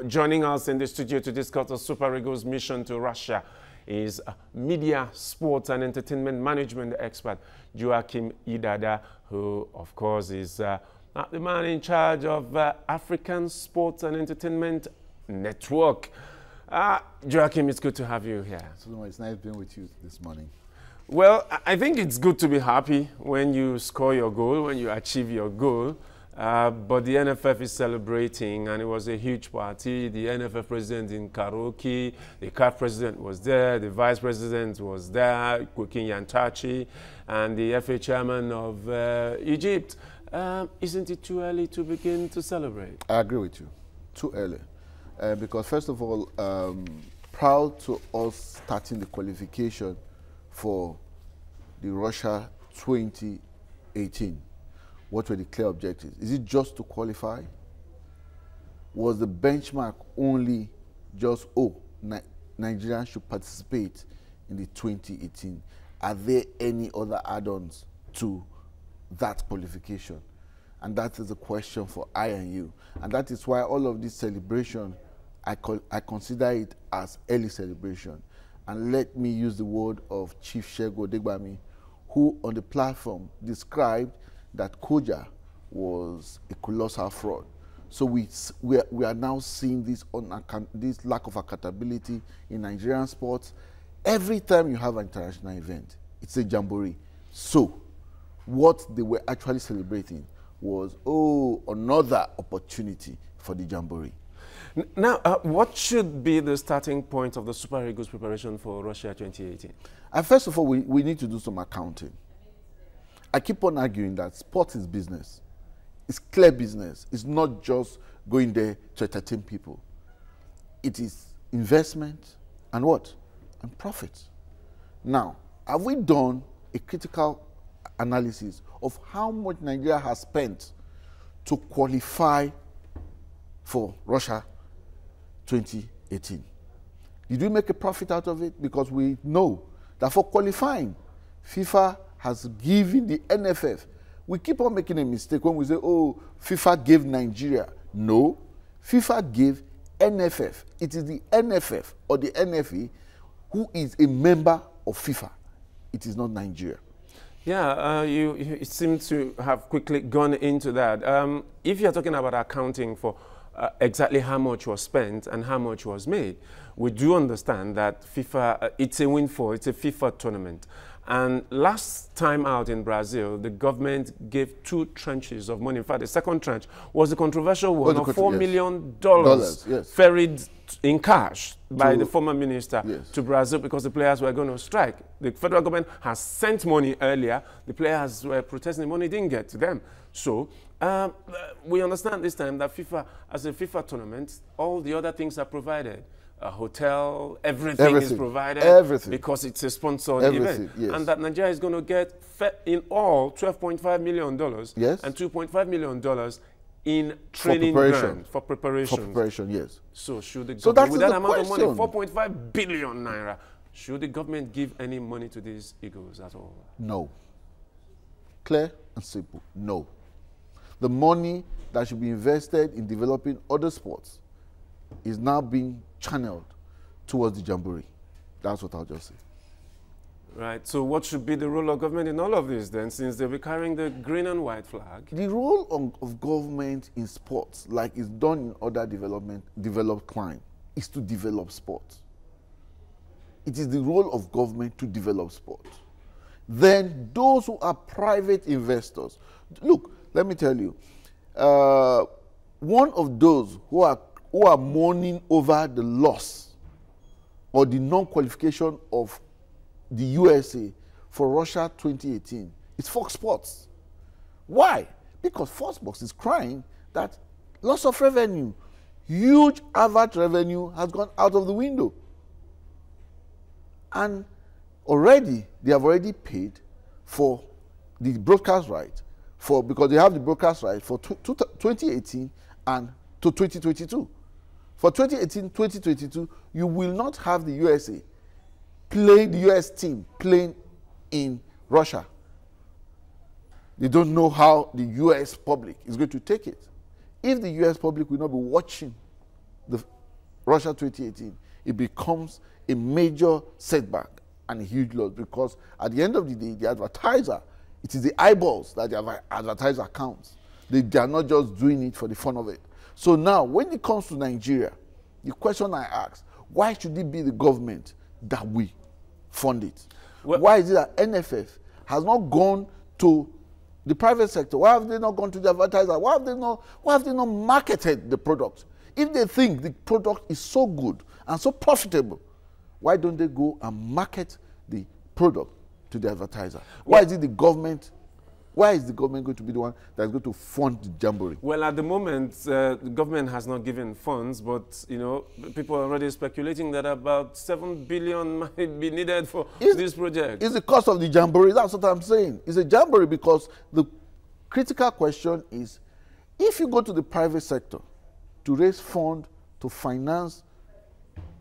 Joining us in the studio to discuss the Super Eagles' mission to Russia is media, sports and entertainment management expert Joachim Idada, who of course is the man in charge of African Sports and Entertainment Network. Joachim, it's good to have you here. So it's nice being with you this morning. Well, I think it's good to be happy when you score your goal, when you achieve your goal. But the NFF is celebrating, and it was a huge party. The NFF president in karaoke, the CAF president was there, the vice president was there, Joachim Yantachi, and the FA chairman of Egypt. Isn't it too early to begin to celebrate? I agree with you. Too early. Because first of all, proud to us starting the qualification for the Russia 2018. What were the clear objectives? Is it just to qualify? Was the benchmark only just, Nigeria should participate in the 2018? Are there any other add-ons to that qualification? And that is a question for I and you. And that is why all of this celebration, I consider it as early celebration. And let me use the word of Chief Shego Degbami, who on the platform described that Koja was a colossal fraud. So we are now seeing this this lack of accountability in Nigerian sports. Every time you have an international event, it's a jamboree. So what they were actually celebrating was, another opportunity for the jamboree. Now, what should be the starting point of the Super Eagles preparation for Russia 2018? First of all, we need to do some accounting. I keep on arguing that sport is business. It's clear business. It's not just going there to entertain people. It is investment and what? And profit. Now, have we done a critical analysis of how much Nigeria has spent to qualify for Russia 2018? Did we make a profit out of it? Because we know that for qualifying, FIFA has given the NFF. We keep on making a mistake when we say, FIFA gave Nigeria. No, FIFA gave NFF. It is the NFF or the NFE who is a member of FIFA. It is not Nigeria. Yeah, you seem to have quickly gone into that. If you're talking about accounting for exactly how much was spent and how much was made, we do understand that FIFA, it's a windfall, it's a FIFA tournament. And last time out in Brazil, the government gave 2 tranches of money. In fact, the second tranche was the controversial one of $4 million yes, ferried in cash by the former minister to Brazil because the players were going to strike. The federal government has sent money earlier. The players were protesting. The money didn't get to them. So we understand this time that FIFA, as a FIFA tournament, all the other things are provided. A hotel, everything is provided because it's a sponsored event. Yes. And that Nigeria is going to get in all $12.5 million and $2.5 million in training grant for preparation. For preparation, yes. So should the government, with that amount of money, 4.5 billion naira, should the government give any money to these Eagles at all? No. Clear and simple, no. The money that should be invested in developing other sports is now being channeled towards the jamboree. That's what I'll just say. Right. So what should be the role of government in all of this then, since they'll be carrying the green and white flag? The role of government in sports, like it's done in other developed climes, is to develop sports. It is the role of government to develop sport. Then those who are private investors, look, let me tell you, one of those who are mourning over the loss or the non-qualification of the USA for Russia 2018 is Fox Sports. Why? Because Fox Sports is crying that loss of revenue, huge advert revenue has gone out of the window. And they have already paid for the broadcast right, because they have the broadcast right for 2018 and to 2022. For 2018-2022, you will not have the USA the US team playing in Russia. They don't know how the US public is going to take it. If the US public will not be watching the Russia 2018, it becomes a major setback and a huge loss, because at the end of the day, the advertiser, it is the eyeballs that the advertiser counts. They are not just doing it for the fun of it. So now, when it comes to Nigeria, the question I ask, why should it be the government that we fund it? Well, why is it that NFF has not gone to the private sector? Why have they not gone to the advertiser? Why have they not marketed the product? If they think the product is so good and so profitable, why don't they go and market the product to the advertiser? Why is it the government? Why is the government going to be the one that's going to fund the jamboree? Well, at the moment, the government has not given funds, but people are already speculating that about 7 billion might be needed for this project. It's the cost of the jamboree. That's what I'm saying. It's a jamboree because the critical question is, if you go to the private sector to raise funds to finance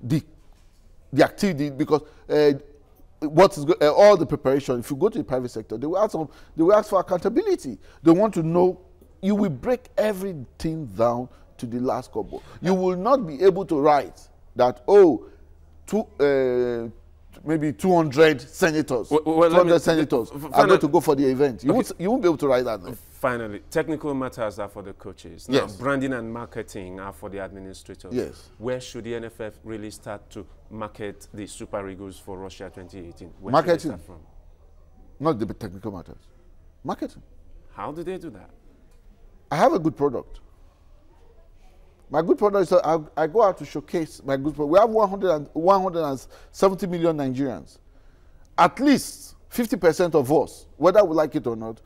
the activity, because all the preparation, if you go to the private sector, they will ask for accountability. They want to know. You will break everything down to the last kobo. You will not be able to write that, maybe 200 senators, 200 senators are going to go for the event. You won't be able to write that. Finally, technical matters are for the coaches. Now, branding and marketing are for the administrators. Yes. Where should the NFF really start to market the Super Eagles for Russia 2018? Where marketing. Should they start from? Not the technical matters. Marketing. How do they do that? I have a good product. My good product is that I go out to showcase my good product. We have 170 million Nigerians. At least 50% of us, whether we like it or not,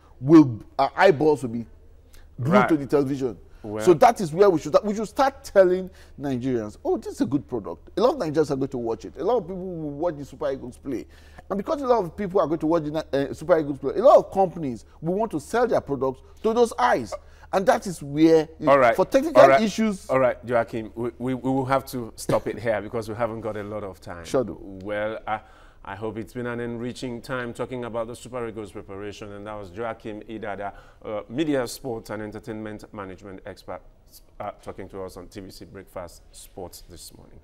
our eyeballs will be glued to the television. Well, so that is where we should start telling Nigerians, oh, this is a good product. A lot of Nigerians are going to watch it. A lot of people will watch the Super Eagles play. And because a lot of people are going to watch the Super Eagles play, a lot of companies will want to sell their products to those eyes. And that is where, for technical issues... All right, Joachim, we will have to stop it here because we haven't got a lot of time. Sure do. Well, I hope it's been an enriching time talking about the Super Eagles preparation, and that was Joachim Idada, media, sports and entertainment management expert, talking to us on TVC Breakfast Sports this morning.